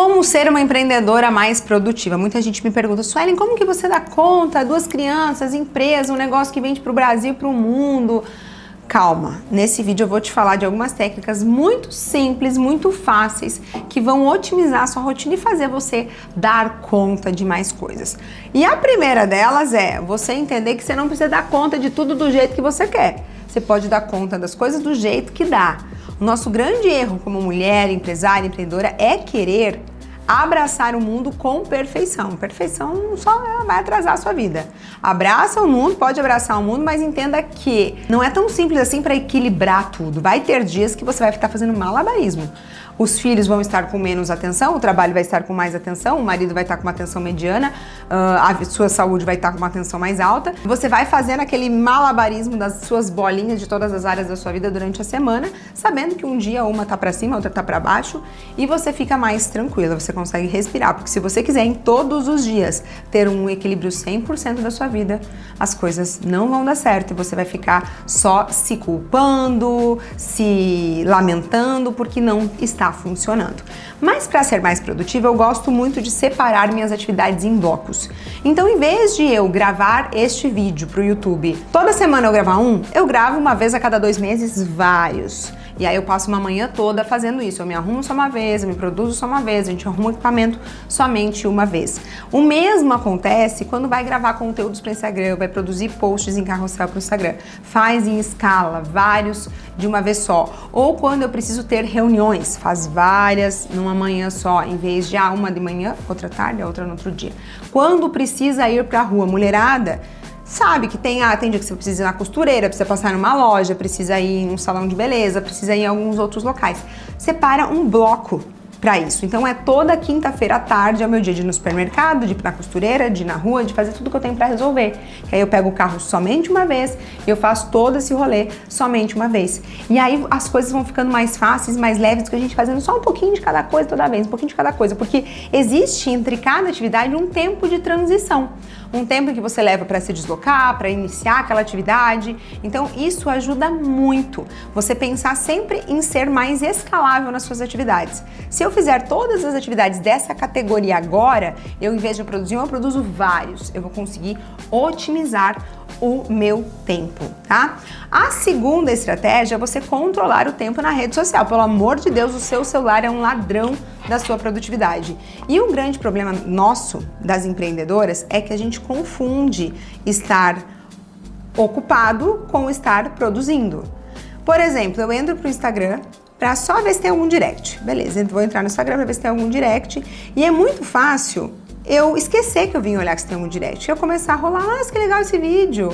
Como ser uma empreendedora mais produtiva? Muita gente me pergunta, Suelen, como que você dá conta? 2 crianças, empresa, um negócio que vende para o Brasil, para o mundo. Calma, nesse vídeo eu vou te falar de algumas técnicas muito simples, muito fáceis, que vão otimizar a sua rotina e fazer você dar conta de mais coisas. E a primeira delas é você entender que você não precisa dar conta de tudo do jeito que você quer. Você pode dar conta das coisas do jeito que dá. O nosso grande erro como mulher, empresária, empreendedora é querer abraçar o mundo com perfeição. Perfeição só vai atrasar a sua vida. Abraça o mundo, pode abraçar o mundo, mas entenda que não é tão simples assim para equilibrar tudo. Vai ter dias que você vai estar fazendo malabarismo. Os filhos vão estar com menos atenção, o trabalho vai estar com mais atenção, o marido vai estar com uma atenção mediana, a sua saúde vai estar com uma atenção mais alta. Você vai fazendo aquele malabarismo das suas bolinhas de todas as áreas da sua vida durante a semana, sabendo que um dia uma tá para cima, a outra tá para baixo, e você fica mais tranquila, você consegue respirar, porque se você quiser em todos os dias ter um equilíbrio 100% da sua vida, as coisas não vão dar certo e você vai ficar só se culpando, se lamentando porque não está funcionando. Mas para ser mais produtiva, eu gosto muito de separar minhas atividades em blocos. Então, em vez de eu gravar este vídeo para o YouTube, toda semana eu gravar um, eu gravo uma vez a cada 2 meses vários. E aí eu passo uma manhã toda fazendo isso. Eu me arrumo só uma vez, eu me produzo só uma vez, a gente arruma o equipamento somente uma vez. O mesmo acontece quando vai gravar conteúdos para o Instagram, vai produzir posts em carrossel para o Instagram. Faz em escala, vários de uma vez só. Ou quando eu preciso ter reuniões, faz várias numa manhã só, em vez de uma de manhã, outra tarde, a outra no outro dia. Quando precisa ir para a rua, mulherada, sabe que tem dia que você precisa ir na costureira, precisa passar numa loja, precisa ir num salão de beleza, precisa ir em alguns outros locais. Separa um bloco para isso. Então é toda quinta-feira à tarde, é o meu dia de ir no supermercado, de ir na costureira, de ir na rua, de fazer tudo que eu tenho para resolver. Que aí eu pego o carro somente uma vez e eu faço todo esse rolê somente uma vez. E aí as coisas vão ficando mais fáceis, mais leves do que a gente fazendo só um pouquinho de cada coisa toda vez, um pouquinho de cada coisa, porque existe entre cada atividade um tempo de transição. Um tempo que você leva para se deslocar, para iniciar aquela atividade. Então isso ajuda muito. Você pensar sempre em ser mais escalável nas suas atividades. Se eu fizer todas as atividades dessa categoria agora, eu em vez de produzir um, eu produzo vários. Eu vou conseguir otimizar o meu tempo, tá? A segunda estratégia é você controlar o tempo na rede social. Pelo amor de Deus, o seu celular é um ladrão da sua produtividade. E um grande problema nosso, das empreendedoras, é que a gente confunde estar ocupado com estar produzindo. Por exemplo, eu entro pro Instagram para só ver se tem algum direct. Beleza, então vou entrar no Instagram para ver se tem algum direct. E é muito fácil eu esquecer que eu vim olhar se tem algum direct. Eu começar a rolar, nossa, que legal esse vídeo.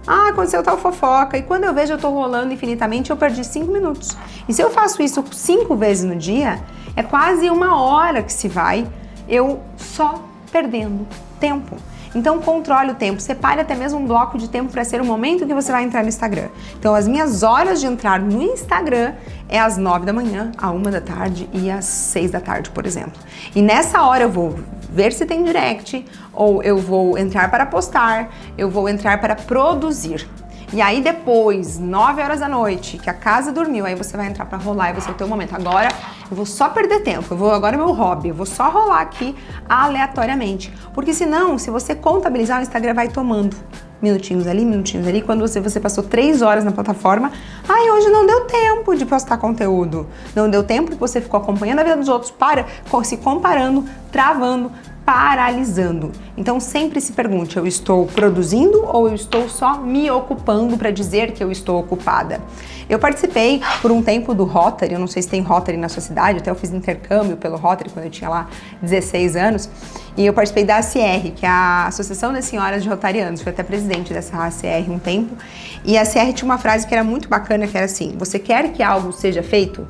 Ah, aconteceu tal fofoca. E quando eu vejo eu tô rolando infinitamente, eu perdi 5 minutos. E se eu faço isso 5 vezes no dia, é quase 1 hora que se vai, eu só perdendo tempo. Então controle o tempo, separe até mesmo um bloco de tempo para ser o momento que você vai entrar no Instagram. Então as minhas horas de entrar no Instagram é às 9 da manhã, à 1 da tarde e às 6 da tarde, por exemplo. E nessa hora eu vou ver se tem direct, ou eu vou entrar para postar, eu vou entrar para produzir. E aí depois, 9 horas da noite, que a casa dormiu, aí você vai entrar para rolar e você vai ter um momento. Agora eu vou só perder tempo, agora é meu hobby, eu vou só rolar aqui aleatoriamente. Porque senão, se você contabilizar, o Instagram vai tomando minutinhos ali, quando você passou 3 horas na plataforma, hoje não deu tempo de postar conteúdo, não deu tempo que você ficou acompanhando a vida dos outros, se comparando, travando, paralisando. Então sempre se pergunte, eu estou produzindo ou eu estou só me ocupando para dizer que eu estou ocupada? Eu participei por um tempo do Rotary, eu não sei se tem Rotary na sua cidade, até eu fiz intercâmbio pelo Rotary quando eu tinha lá 16 anos, e eu participei da ACR, que é a Associação das Senhoras de Rotarianos, fui até presidente dessa ACR um tempo, e a ACR tinha uma frase que era muito bacana, que era assim, você quer que algo seja feito?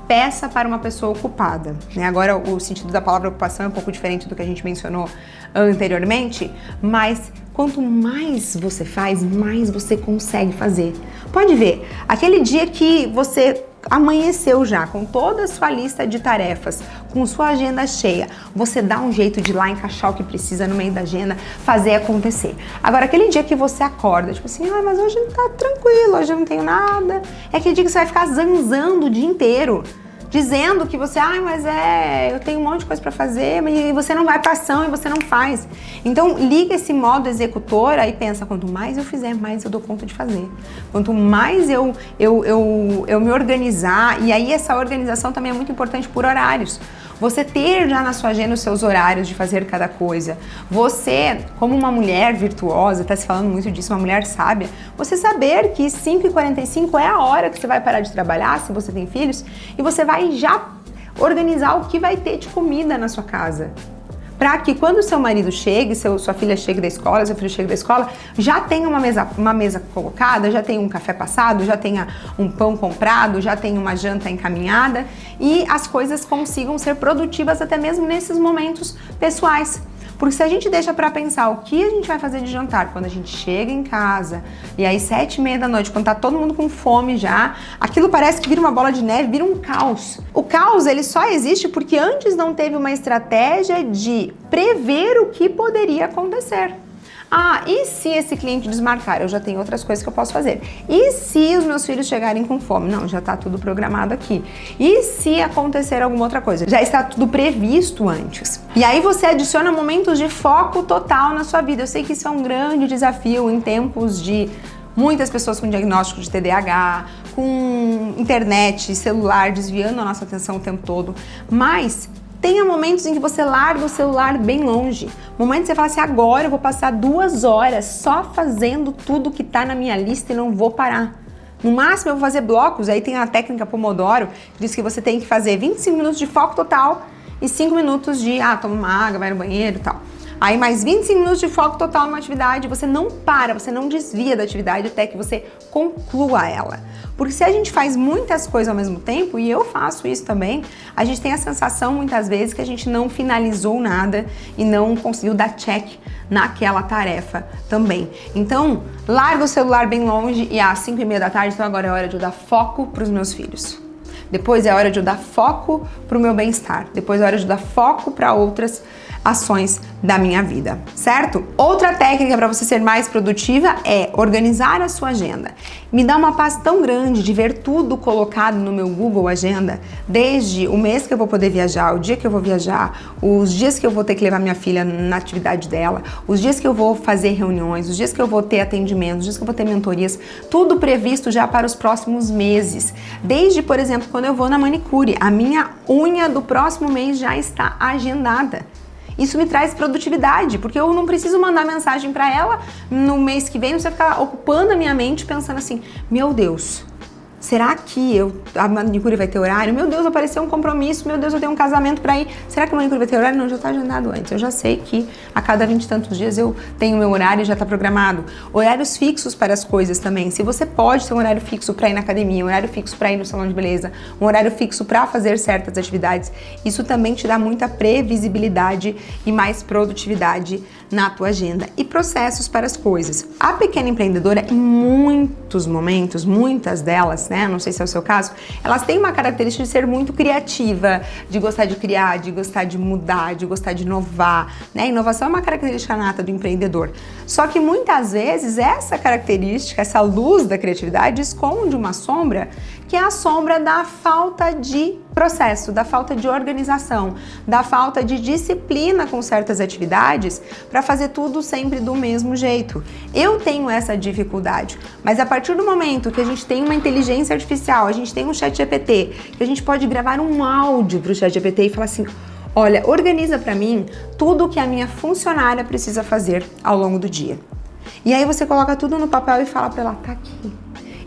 Peça para uma pessoa ocupada, né? Agora o sentido da palavra ocupação é um pouco diferente do que a gente mencionou anteriormente, mas quanto mais você faz, mais você consegue fazer. Pode ver, aquele dia que você amanheceu já com toda a sua lista de tarefas, com sua agenda cheia, você dá um jeito de ir lá encaixar o que precisa no meio da agenda, fazer acontecer. Agora, aquele dia que você acorda, tipo assim, mas hoje tá tranquilo, hoje eu não tenho nada, é aquele dia que você vai ficar zanzando o dia inteiro. dizendo que você, mas eu tenho um monte de coisa para fazer, e você não vai pra ação e você não faz. Então, liga esse modo executora e pensa, quanto mais eu fizer, mais eu dou conta de fazer. Quanto mais eu me organizar, e aí essa organização também é muito importante por horários. Você ter já na sua agenda os seus horários de fazer cada coisa. Você, como uma mulher virtuosa, tá se falando muito disso, uma mulher sábia, você saber que 5h45 é a hora que você vai parar de trabalhar, se você tem filhos, e você vai já organizar o que vai ter de comida na sua casa. Para que quando seu marido chegue, sua filha chegue da escola, seu filho chegue da escola, já tenha uma mesa colocada, já tenha um café passado, já tenha um pão comprado, já tenha uma janta encaminhada e as coisas consigam ser produtivas até mesmo nesses momentos pessoais. Porque se a gente deixa para pensar o que a gente vai fazer de jantar quando a gente chega em casa e aí 7h30 da noite, quando tá todo mundo com fome já, aquilo parece que vira uma bola de neve, vira um caos. O caos, ele só existe porque antes não teve uma estratégia de prever o que poderia acontecer. E se esse cliente desmarcar? Eu já tenho outras coisas que eu posso fazer. E se os meus filhos chegarem com fome? Não, já está tudo programado aqui. E se acontecer alguma outra coisa? Já está tudo previsto antes. E aí você adiciona momentos de foco total na sua vida. Eu sei que isso é um grande desafio em tempos de muitas pessoas com diagnóstico de TDAH, com internet, celular, desviando a nossa atenção o tempo todo. Mas tenha momentos em que você larga o celular bem longe. Momentos que você fala assim, agora eu vou passar 2 horas só fazendo tudo que tá na minha lista e não vou parar. No máximo eu vou fazer blocos, aí tem a técnica Pomodoro, que diz que você tem que fazer 25 minutos de foco total e 5 minutos de, toma uma água, vai no banheiro e tal. Aí mais 25 minutos de foco total numa atividade, você não para, você não desvia da atividade até que você conclua ela. Porque se a gente faz muitas coisas ao mesmo tempo, e eu faço isso também, a gente tem a sensação muitas vezes que a gente não finalizou nada e não conseguiu dar check naquela tarefa também. Então, larga o celular bem longe e às 5h30 da tarde, então agora é hora de eu dar foco para os meus filhos. Depois é hora de eu dar foco para o meu bem-estar. Depois é hora de eu dar foco para outras ações da minha vida, certo? Outra técnica para você ser mais produtiva é organizar a sua agenda. Me dá uma paz tão grande de ver tudo colocado no meu Google Agenda, desde o mês que eu vou poder viajar, o dia que eu vou viajar, os dias que eu vou ter que levar minha filha na atividade dela, os dias que eu vou fazer reuniões, os dias que eu vou ter atendimentos, os dias que eu vou ter mentorias, tudo previsto já para os próximos meses. Desde, por exemplo, quando eu vou na manicure, a minha unha do próximo mês já está agendada. Isso me traz produtividade, porque eu não preciso mandar mensagem para ela no mês que vem, não precisa ficar ocupando a minha mente pensando assim, meu Deus, será que a manicure vai ter horário? Meu Deus, apareceu um compromisso, meu Deus, eu tenho um casamento para ir, será que a manicure vai ter horário? Não, já está agendado antes, eu já sei que a cada 20 e tantos dias eu tenho meu horário e já está programado. Horários fixos para as coisas também, se você pode ter um horário fixo para ir na academia, um horário fixo para ir no salão de beleza, um horário fixo para fazer certas atividades, isso também te dá muita previsibilidade e mais produtividade na tua agenda. E processos para as coisas. A pequena empreendedora, em muitos momentos, muitas delas, né, não sei se é o seu caso, elas têm uma característica de ser muito criativa, de gostar de criar, de gostar de mudar, de gostar de inovar, né? Inovação é uma característica nata do empreendedor. Só que muitas vezes essa característica, essa luz da criatividade esconde uma sombra, que é a sombra da falta de processo, da falta de organização, da falta de disciplina com certas atividades para fazer tudo sempre do mesmo jeito. Eu tenho essa dificuldade, mas a partir do momento que a gente tem uma inteligência artificial, a gente tem um ChatGPT, que a gente pode gravar um áudio para o ChatGPT e falar assim, olha, organiza para mim tudo o que a minha funcionária precisa fazer ao longo do dia. E aí você coloca tudo no papel e fala para ela, tá aqui.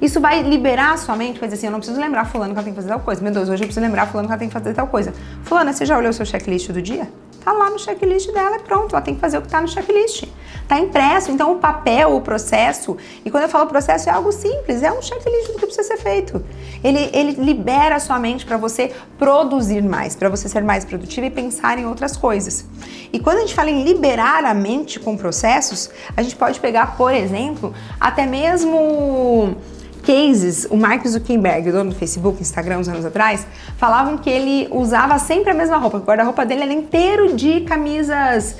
Isso vai liberar a sua mente, vai dizer assim, eu não preciso lembrar fulano que ela tem que fazer tal coisa. Meu Deus, hoje eu preciso lembrar fulano que ela tem que fazer tal coisa. Fulana, você já olhou o seu checklist do dia? Tá lá no checklist dela, é pronto, ela tem que fazer o que tá no checklist. Tá impresso, então o papel, o processo, e quando eu falo processo é algo simples, é um checklist do que precisa ser feito. Ele libera a sua mente para você produzir mais, para você ser mais produtiva e pensar em outras coisas. E quando a gente fala em liberar a mente com processos, a gente pode pegar, por exemplo, até mesmo cases. O Mark Zuckerberg, dono do Facebook, Instagram, uns anos atrás, falavam que ele usava sempre a mesma roupa. O guarda-roupa dele era inteiro de camisetas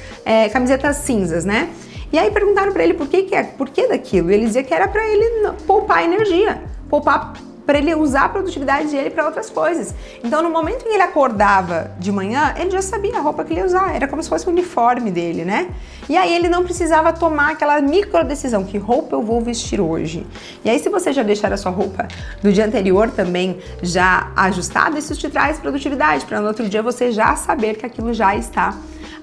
cinzas, né? E aí perguntaram pra ele por que daquilo. E ele dizia que era pra ele poupar energia, poupar para ele usar a produtividade dele para outras coisas. Então, no momento em que ele acordava de manhã, ele já sabia a roupa que ele ia usar, era como se fosse o uniforme dele, né? E aí ele não precisava tomar aquela micro decisão, que roupa eu vou vestir hoje. E aí, se você já deixar a sua roupa do dia anterior também já ajustada, isso te traz produtividade, para no outro dia você já saber que aquilo já está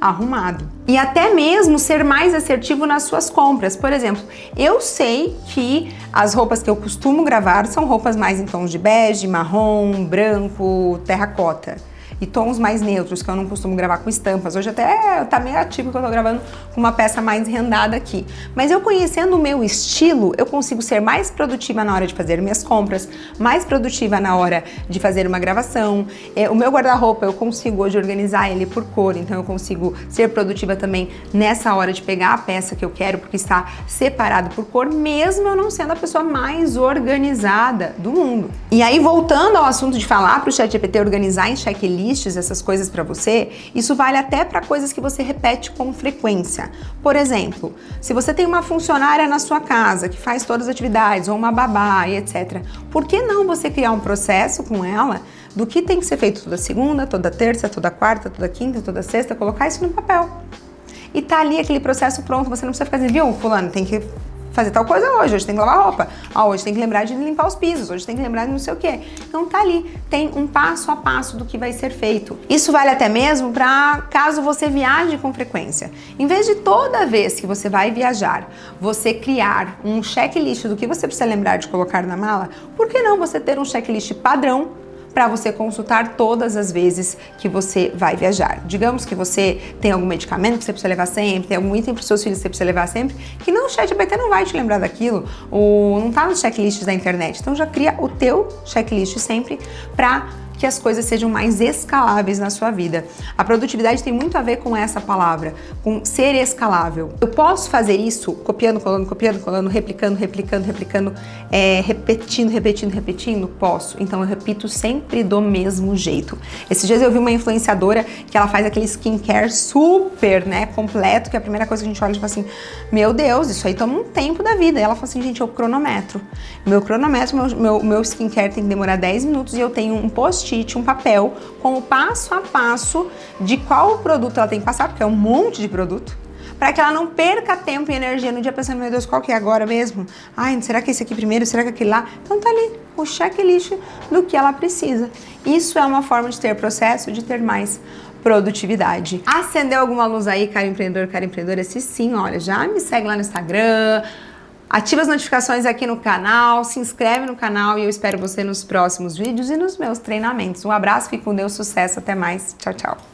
arrumado. E até mesmo ser mais assertivo nas suas compras. Por exemplo, eu sei que as roupas que eu costumo gravar são roupas mais em tons de bege, marrom, branco, terracota. E tons mais neutros, que eu não costumo gravar com estampas. Hoje até tá meio atípico que eu tô gravando com uma peça mais rendada aqui. Mas eu conhecendo o meu estilo, eu consigo ser mais produtiva na hora de fazer minhas compras, mais produtiva na hora de fazer uma gravação. O meu guarda-roupa, eu consigo hoje organizar ele por cor, então eu consigo ser produtiva também nessa hora de pegar a peça que eu quero, porque está separado por cor, mesmo eu não sendo a pessoa mais organizada do mundo. E aí, voltando ao assunto de falar para o ChatGPT organizar em checklist, essas coisas para você, isso vale até para coisas que você repete com frequência. Por exemplo, se você tem uma funcionária na sua casa que faz todas as atividades, ou uma babá e etc., por que não você criar um processo com ela do que tem que ser feito toda segunda, toda terça, toda quarta, toda quinta, toda sexta, colocar isso no papel. E tá ali aquele processo pronto, você não precisa ficar dizendo, viu, fulano, tem que fazer tal coisa hoje tem que lavar roupa, hoje tem que lembrar de limpar os pisos, hoje tem que lembrar de não sei o quê. Então tá ali, tem um passo a passo do que vai ser feito. Isso vale até mesmo para caso você viaje com frequência. Em vez de toda vez que você vai viajar, você criar um checklist do que você precisa lembrar de colocar na mala, por que não você ter um checklist padrão para você consultar todas as vezes que você vai viajar? Digamos que você tem algum medicamento que você precisa levar sempre, tem algum item para os seus filhos que você precisa levar sempre, que não, o ChatGPT não vai te lembrar daquilo, ou não está nos checklists da internet. Então já cria o teu checklist sempre para que as coisas sejam mais escaláveis na sua vida. A produtividade tem muito a ver com essa palavra, com ser escalável. Eu posso fazer isso copiando, colando, replicando, repetindo? Posso. Então eu repito sempre do mesmo jeito. Esses dias eu vi uma influenciadora que ela faz aquele skincare super, completo, que a primeira coisa que a gente olha e fala assim, meu Deus, isso aí toma um tempo da vida. E ela fala assim, gente, eu cronometro. Meu skincare tem que demorar 10 minutos e eu tenho um post-it, um papel com o passo a passo de qual produto ela tem que passar, porque é um monte de produto, para que ela não perca tempo e energia no dia pensando, meu Deus, qual que é agora mesmo? Ai, será que esse aqui primeiro? Será que aquele lá? Então tá ali, o checklist do que ela precisa. Isso é uma forma de ter processo, de ter mais produtividade. Acendeu alguma luz aí, cara empreendedor, cara empreendedora? Se sim, olha, já me segue lá no Instagram, ativa as notificações aqui no canal, se inscreve no canal e eu espero você nos próximos vídeos e nos meus treinamentos. Um abraço, fique com Deus, sucesso, até mais. Tchau, tchau.